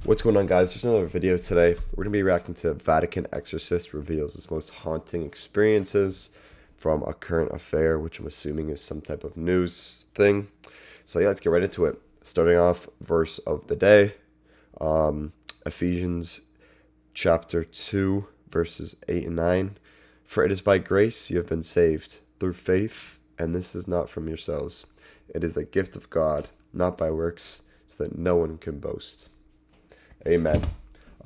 What's going on, guys? Just another video today. We're going to be reacting to Vatican Exorcist reveals its most haunting experiences from a current affair, which I'm assuming is some type of news thing. So yeah, let's get right into it. Starting off, verse of the day, Ephesians chapter 2, verses 8 and 9. For it is by grace you have been saved, through faith, and this is not from yourselves. It is the gift of God, not by works, so that no one can boast. Amen.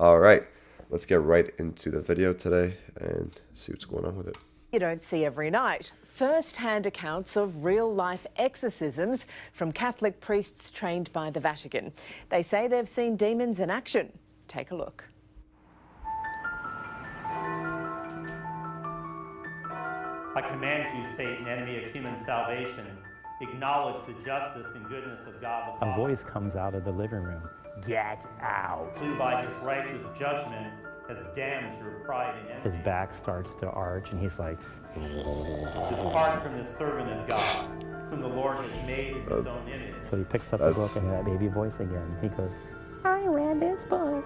All right, let's get right into the video today and see what's going on with it. You don't see every night. First-hand accounts of real-life exorcisms from Catholic priests trained by the Vatican. They say they've seen demons in action. Take a look. I command you, Satan, enemy of human salvation, acknowledge the justice and goodness of God the Father. A voice comes out of the living room. Get out. Who by his righteous judgment has damned your pride and envy. His back starts to arch and he's like, Depart from this servant of God, whom the Lord has made in his own image. so he picks up the book and that baby voice again. He goes, I read this book.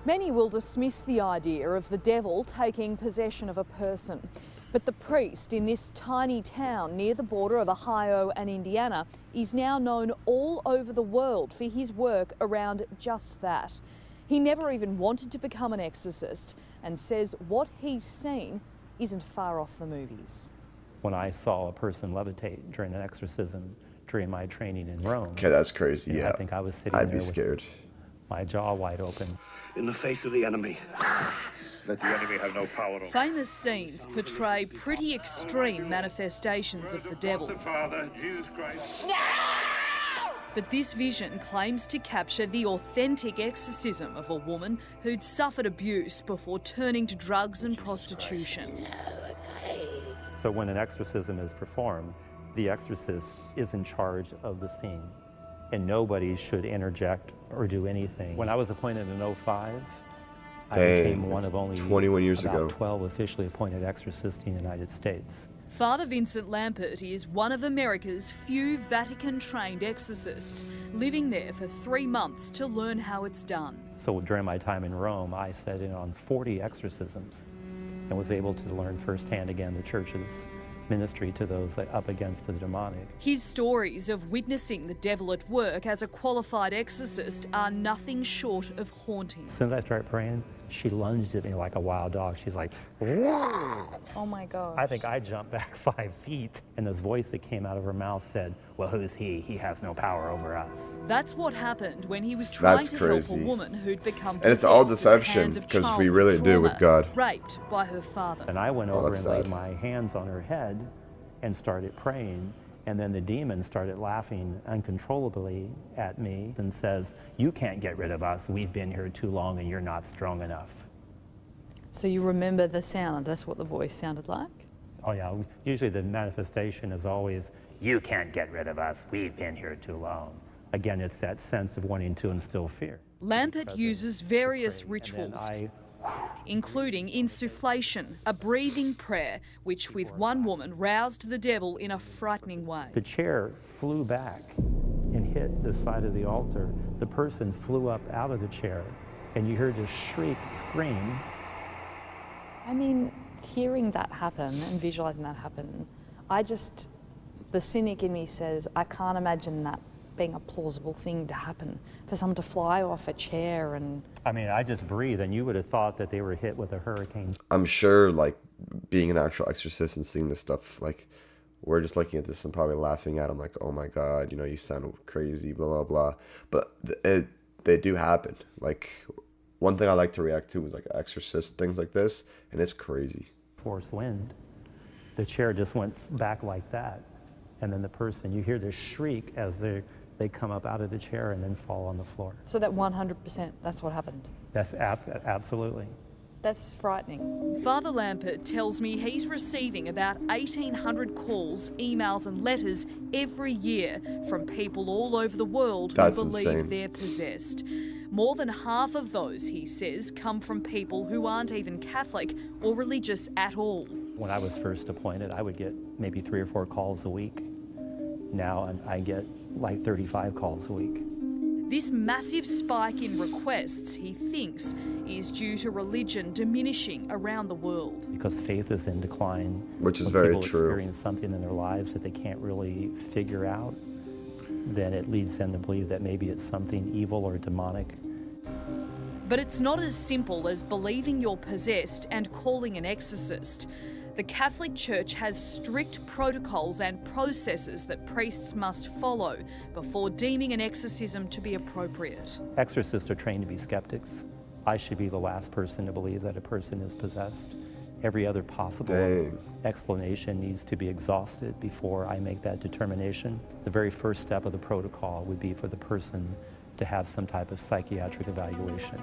Many will dismiss the idea of the devil taking possession of a person. But the priest in this tiny town near the border of Ohio and Indiana is now known all over the world for his work around just that. He never even wanted to become an exorcist and says what he's seen isn't far off the movies. When I saw a person levitate during an exorcism during my training in Rome. Okay, that's crazy. Yeah, I think I was sitting I'd there be with scared. my jaw wide open. In the face of the enemy. Let the enemy have no power over. Famous scenes portray pretty extreme manifestations of the devil. Father, Jesus Christ. But this vision claims to capture the authentic exorcism of a woman who'd suffered abuse before turning to drugs and prostitution. So when an exorcism is performed, the exorcist is in charge of the scene and nobody should interject or do anything. When I was appointed in 2005, I became one of only 21 years about ago. 12 officially appointed exorcists in the United States. Father Vincent Lampert is one of America's few Vatican-trained exorcists, living there for 3 months to learn how it's done. So during my time in Rome, I sat in on 40 exorcisms and was able to learn firsthand again the church's ministry to those up against the demonic. His stories of witnessing the devil at work as a qualified exorcist are nothing short of haunting. As soon as I started praying, she lunged at me like a wild dog. She's like, Oh my God. I think I jumped back 5 feet. And this voice that came out of her mouth said, well, who's he? He has no power over us. That's what happened when he was trying to help crazy. a woman who'd become And it's all possessed at the deception, hands of because we really childhood do with trauma, God. raped by her father. And I went Oh, over that's and laid sad. my hands on her head and started praying. And then the demon started laughing uncontrollably at me and says, you can't get rid of us. We've been here too long and you're not strong enough. So you remember the sound? That's what the voice sounded like? Oh yeah, usually the manifestation is always, you can't get rid of us. We've been here too long. Again, it's that sense of wanting to instill fear. Lampert uses various And then rituals, I including insufflation, a breathing prayer, which with one woman roused the devil in a frightening way. The chair flew back and hit the side of the altar. The person flew up out of the chair, and you heard a shriek, scream. I mean, hearing that happen and visualizing that happen, the cynic in me says, I can't imagine that being a plausible thing to happen, for someone to fly off a chair and... I mean, I just breathed, and you would have thought that they were hit with a hurricane. I'm sure, like, being an actual exorcist and seeing this stuff, like, we're just looking at this and probably laughing at them, like, oh my God, you know, you sound crazy, blah, blah, blah. But they do happen. Like, one thing I like to react to is, like, exorcist things like this, and it's crazy. Force wind. The chair just went back like that. And then the person, you hear the shriek as they come up out of the chair and then fall on the floor. So that 100%, that's what happened. That's absolutely. That's frightening. Father Lampert tells me he's receiving about 1,800 calls, emails and letters every year from people all over the world That's who believe insane. they're possessed. More than half of those, he says, come from people who aren't even Catholic or religious at all. When I was first appointed, I would get maybe 3 or 4 calls a week. Now I get like 35 calls a week. This massive spike in requests, he thinks, is due to religion diminishing around the world. Because faith is in decline. Which is when very people true. experience something in their lives that they can't really figure out, then it leads them to believe that maybe it's something evil or demonic. But it's not as simple as believing you're possessed and calling an exorcist. The Catholic Church has strict protocols and processes that priests must follow before deeming an exorcism to be appropriate. Exorcists are trained to be skeptics. I should be the last person to believe that a person is possessed. Every other possible explanation needs to be exhausted before I make that determination. The very first step of the protocol would be for the person to have some type of psychiatric evaluation.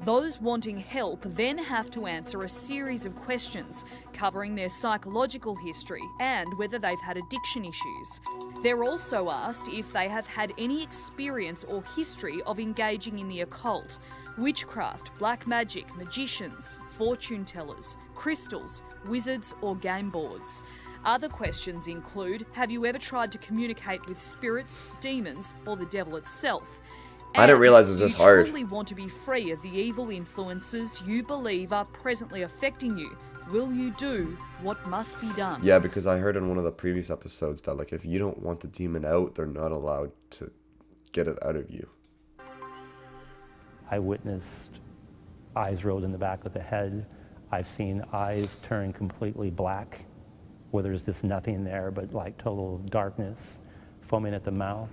Those wanting help then have to answer a series of questions covering their psychological history and whether they've had addiction issues. They're also asked if they have had any experience or history of engaging in the occult, witchcraft, black magic, magicians, fortune tellers, crystals, wizards or game boards. Other questions include, have you ever tried to communicate with spirits, demons or the devil itself? I didn't realize it was this hard. If you truly want to be free of the evil influences you believe are presently affecting you, will you do what must be done? Yeah, because I heard in one of the previous episodes that, like, if you don't want the demon out, they're not allowed to get it out of you. I witnessed eyes rolled in the back of the head. I've seen eyes turn completely black, where there's just nothing there but like total darkness, foaming at the mouth.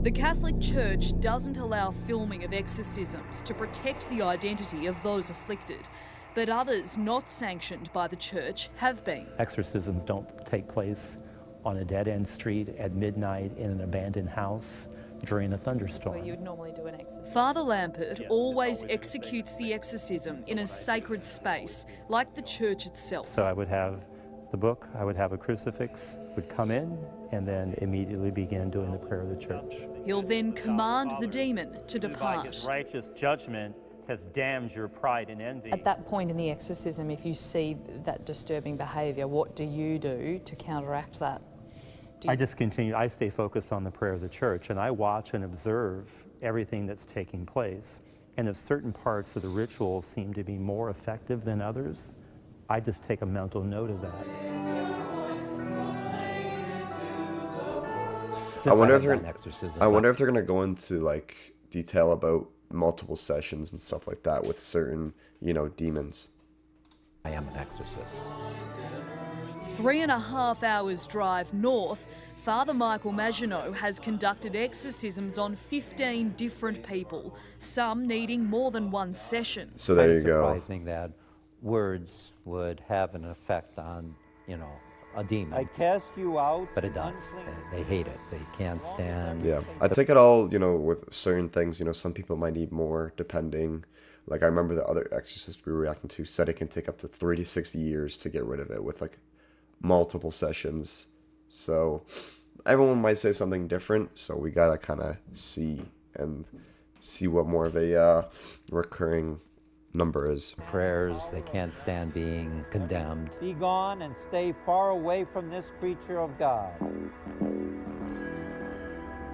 The Catholic Church doesn't allow filming of exorcisms to protect the identity of those afflicted, but others not sanctioned by the Church have been. Exorcisms don't take place on a dead-end street at midnight in an abandoned house during a thunderstorm. That's where you would normally do an exorcism. Father Lampert always executes the exorcism in a sacred space, like the church itself. So I would have the book, I would have a crucifix, would come in, and then immediately begin doing the prayer of the church. He'll then command the demon to By depart. his righteous judgment has damned your pride and envy. At that point in the exorcism, if you see that disturbing behaviour, what do you do to counteract that? I just continue, I stay focused on the prayer of the church, and I watch and observe everything that's taking place. And if certain parts of the ritual seem to be more effective than others, I just take a mental note of that. I wonder if they're gonna go into like detail about multiple sessions and stuff like that with certain, demons. I am an exorcist. 3.5 hours drive north, Father Michael Maginot has conducted exorcisms on 15 different people, some needing more than one session. So there you go. Surprising that words would have an effect on, a demon. I cast you out. But it does. They hate it. They can't stand. Yeah, I take it all, with certain things, some people might need more depending. Like I remember the other exorcist we were reacting to said it can take up to 3 to 6 years to get rid of it with like multiple sessions. So everyone might say something different. So we gotta kind of see what more of a recurring number is. Prayers, they can't stand being condemned. Be gone and stay far away from this creature of God.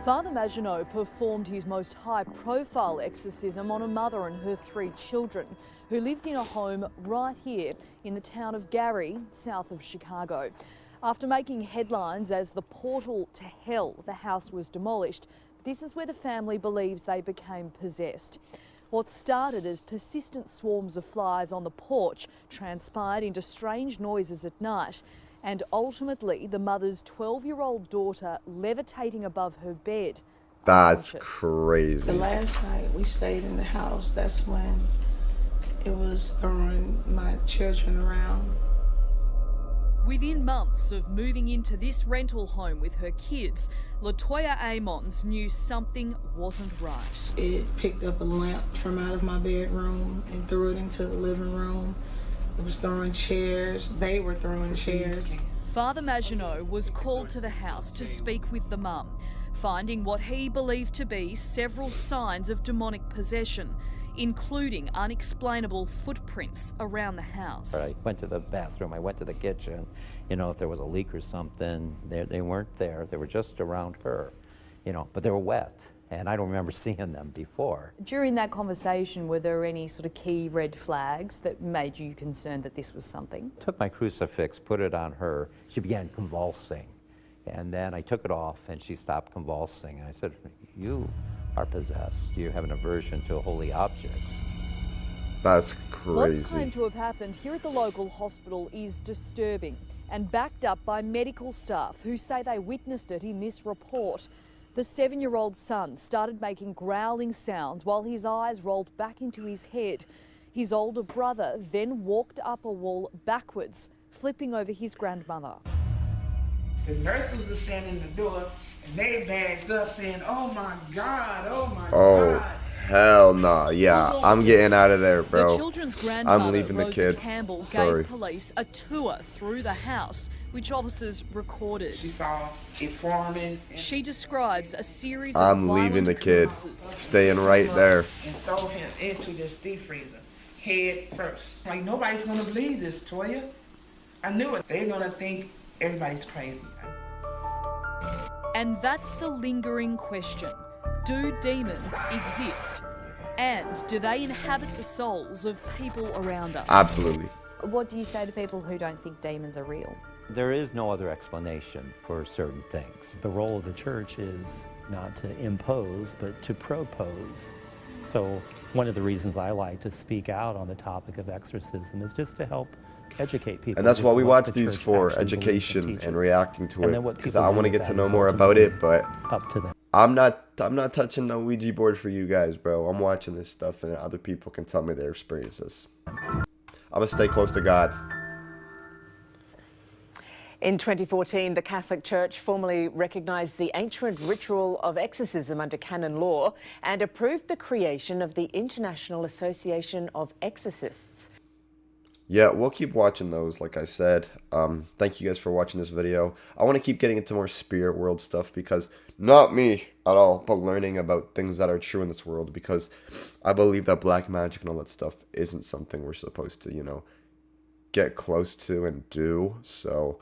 Father Maginot performed his most high-profile exorcism on a mother and her 3 children who lived in a home right here in the town of Gary, south of Chicago. After making headlines as the portal to hell, the house was demolished. This is where the family believes they became possessed. What started as persistent swarms of flies on the porch transpired into strange noises at night, and ultimately the mother's 12-year-old daughter levitating above her bed. That's crazy. The last night we stayed in the house, that's when it was throwing my children around. Within months of moving into this rental home with her kids, Latoya Amons knew something wasn't right. It picked up a lamp from out of my bedroom and threw it into the living room. It was throwing chairs. They were throwing chairs. Father Maginot was called to the house to speak with the mum, finding what he believed to be several signs of demonic possession, including unexplainable footprints around the house. I went to the bathroom, I went to the kitchen, if there was a leak or something, they weren't there. They were just around her, but they were wet. and I don't remember seeing them before. During that conversation, were there any sort of key red flags that made you concerned that this was something? Took my crucifix, put it on her. She began convulsing. And then I took it off and she stopped convulsing. And I said, you are possessed. You have an aversion to holy objects. That's crazy. What's claimed to have happened here at the local hospital is disturbing and backed up by medical staff who say they witnessed it in this report. The 7-year-old son started making growling sounds while his eyes rolled back into his head. His older brother then walked up a wall backwards, flipping over his grandmother. The nurses were standing in the door and they bagged up saying, oh my God, oh my God. Hell nah. Yeah, I'm getting out of there, bro. The children's grandmother, I'm leaving the Rosa kid. Campbell, Sorry. gave police a tour through the house, which officers recorded. She saw it forming. She describes a series of I'm leaving the kid. Staying right there. And throw him into this deep freezer, head first. Like, nobody's gonna believe this, Toya. I knew it. They're gonna think everybody's crazy. And that's the lingering question. Do demons exist? And do they inhabit the souls of people around us? Absolutely. What do you say to people who don't think demons are real? There is no other explanation for certain things. The role of the church is not to impose, but to propose. So one of the reasons I like to speak out on the topic of exorcism is just to help educate people. And that's just what we what watch the these church for, actually believes education and teaches. reacting to And it, then what because people I do want to with get to that know is more about it, but up to them. I'm not touching no Ouija board for you guys, bro. I'm watching this stuff and other people can tell me their experiences. I'm gonna stay close to God. In 2014, the Catholic Church formally recognised the ancient ritual of exorcism under canon law and approved the creation of the International Association of Exorcists. Yeah, we'll keep watching those, like I said. Thank you guys for watching this video. I want to keep getting into more spirit world stuff because, not me at all, but learning about things that are true in this world, because I believe that black magic and all that stuff isn't something we're supposed to, you know, get close to and do. So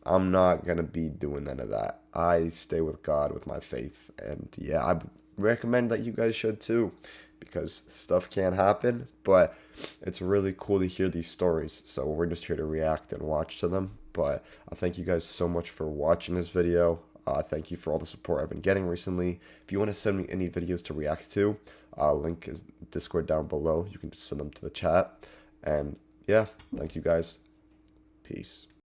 I'm not going to be doing none of that. I stay with God, with my faith. And yeah, I recommend that you guys should too, because stuff can happen, but it's really cool to hear these stories. So we're just here to react and watch to them. But I thank you guys so much for watching this video. Thank you for all the support I've been getting recently. If you want to send me any videos to react to, link is Discord down below. You can just send them to the chat. And yeah, thank you guys. Peace.